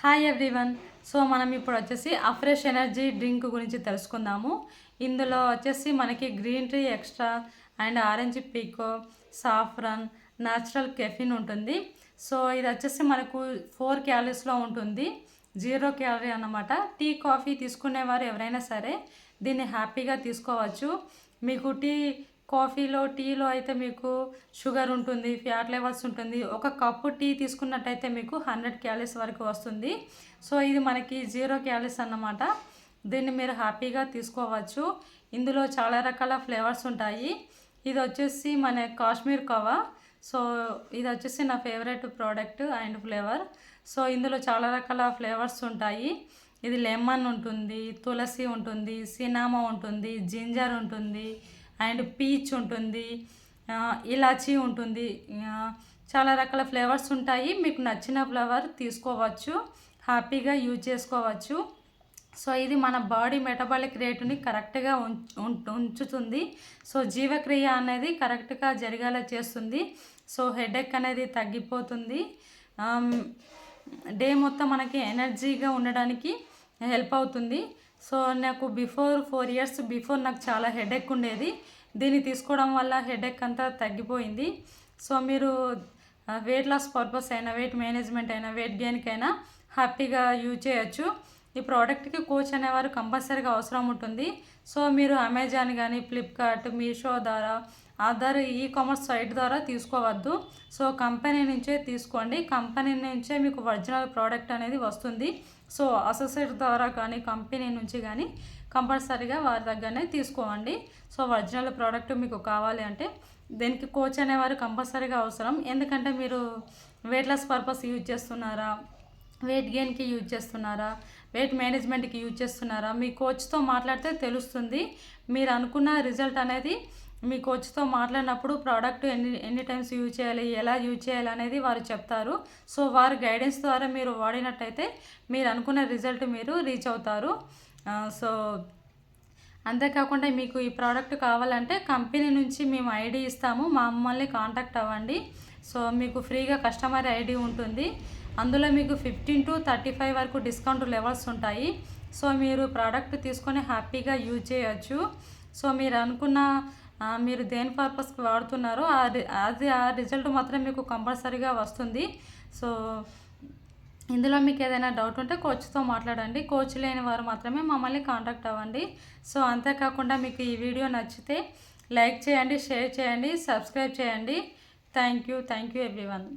Hi everyone. So మనం ఇప్పుడు వచ్చేసి అఫ్రెష్ ఎనర్జీ డ్రింక్ గురించి తెలుసుకుందాము. ఇందులో వచ్చేసి మనకి green tea extra and orange pekoe, saffron, natural caffeine ఉంటుంది. సో ఇది వచ్చేసి మనకు 4 క్యాలరీస్లో ఉంటుంది, 0 క్యాలరీ అన్నమాట. టీ కాఫీ తీసుకునేవారు ఎవరైనా సరే దీన్ని హ్యాపీగా తీసుకోవచ్చు. మీకు కాఫీలో టీలో అయితే మీకు షుగర్ ఉంటుంది, ఫ్యాట్ లెవెల్స్ ఉంటుంది. ఒక కప్పు టీ తీసుకున్నట్టయితే మీకు 100 క్యాలరీస్ వరకు వస్తుంది. సో ఇది మనకి 0 క్యాలరీస్ అన్నమాట. దీన్ని మీరు హ్యాపీగా తీసుకోవచ్చు. ఇందులో చాలా రకాల ఫ్లేవర్స్ ఉంటాయి. ఇది వచ్చేసి మన కాశ్మీర్ కవా. సో ఇది వచ్చేసి నా favourite product and flavour. So ఇందులో చాలా రకాల ఫ్లేవర్స్ ఉంటాయి. ఇది లెమన్ ఉంటుంది, తులసి ఉంటుంది, సినామా ఉంటుంది, జింజర్ ఉంటుంది అండ్ పీచ్ ఉంటుంది, ఇలాచీ ఉంటుంది. చాలా రకాల ఫ్లేవర్స్ ఉంటాయి. మీకు నచ్చిన ఫ్లేవర్ తీసుకోవచ్చు, హ్యాపీగా యూజ్ చేసుకోవచ్చు. సో ఇది మన బాడీ మెటబాలిక్ రేటుని కరెక్ట్గా ఉంచుతుంది. సో జీవక్రియ అనేది కరెక్ట్గా జరిగేలా చేస్తుంది. సో హెడేక్ అనేది తగ్గిపోతుంది. డే మొత్తం మనకి ఎనర్జీగా ఉండడానికి హెల్ప్ అవుతుంది. సో నాకు 4 ఇయర్స్ బిఫోర్ నాకు చాలా హెడేక్ ఉండేది. దీన్ని తీసుకోవడం వల్ల హెడేక్ అంతా తగ్గిపోయింది. సో మీరు వెయిట్ లాస్ పర్పస్ అయినా, వెయిట్ మేనేజ్మెంట్ అయినా, వెయిట్ గెయిన్కి అయినా హ్యాపీగా యూజ్ చేయొచ్చు. ఈ ప్రోడక్ట్కి కోచ్ అనేవారు కంపల్సరీగా అవసరం ఉంటుంది. సో మీరు అమెజాన్ కానీ, ఫ్లిప్కార్ట్, మీషో ద్వారా, అదర్ కామర్స్ సైట్ ద్వారా తీసుకోవద్దు. సో కంపెనీ నుంచే తీసుకోండి. కంపెనీ నుంచే మీకు ఒరిజినల్ ప్రోడక్ట్ అనేది వస్తుంది. సో అసోసియేట్ ద్వారా కానీ, కంపెనీ నుంచి కానీ కంపల్సరీగా వారి దగ్గరనే తీసుకోండి. సో ఒరిజినల్ ప్రోడక్ట్ మీకు కావాలి అంటే దీనికి కోచ్ అనేవారు కంపల్సరీగా అవసరం. ఎందుకంటే మీరు వెయిట్ లాస్ పర్పస్ యూజ్ చేస్తున్నారా, వెయిట్ గెయిన్కి యూజ్ చేస్తున్నారా, వెయిట్ మేనేజ్మెంట్కి యూజ్ చేస్తున్నారా, మీ కోచ్తో మాట్లాడితే తెలుస్తుంది. మీరు అనుకున్న రిజల్ట్ అనేది మీ కోచ్తో మాట్లాడినప్పుడు ప్రోడక్ట్ ఎన్ని టైమ్స్ యూజ్ చేయాలి, ఎలా యూజ్ చేయాలి అనేది వారు చెప్తారు. సో వారి గైడెన్స్ ద్వారా మీరు వాడినట్టయితే మీరు అనుకున్న రిజల్ట్ మీరు రీచ్ అవుతారు. సో అంతేకాకుండా మీకు ఈ ప్రోడక్ట్ కావాలంటే కంపెనీ నుంచి మేము ఐడి ఇస్తాము, మమ్మల్ని కాంటాక్ట్ అవ్వండి. సో మీకు ఫ్రీగా కస్టమర్ ఐడి ఉంటుంది. అందులో మీకు 15 to 35 వరకు డిస్కౌంట్ లెవెల్స్ ఉంటాయి. సో మీరు ప్రోడక్ట్ తీసుకొని హ్యాపీగా యూజ్ చేయొచ్చు. సో మీరు అనుకున్న మీరు దేని పర్పస్కి వాడుతున్నారో ఆ రిజల్ట్ మాత్రం మీకు కంపల్సరీగా వస్తుంది. సో ఇందులో మీకు ఏదైనా డౌట్ ఉంటే కోచ్తో మాట్లాడండి. కోచ్ లేని వారు మాత్రమే మమ్మల్ని కాంటాక్ట్ అవ్వండి. సో అంతేకాకుండా మీకు ఈ వీడియో నచ్చితే లైక్ చేయండి, షేర్ చేయండి, సబ్స్క్రైబ్ చేయండి. Thank you everyone.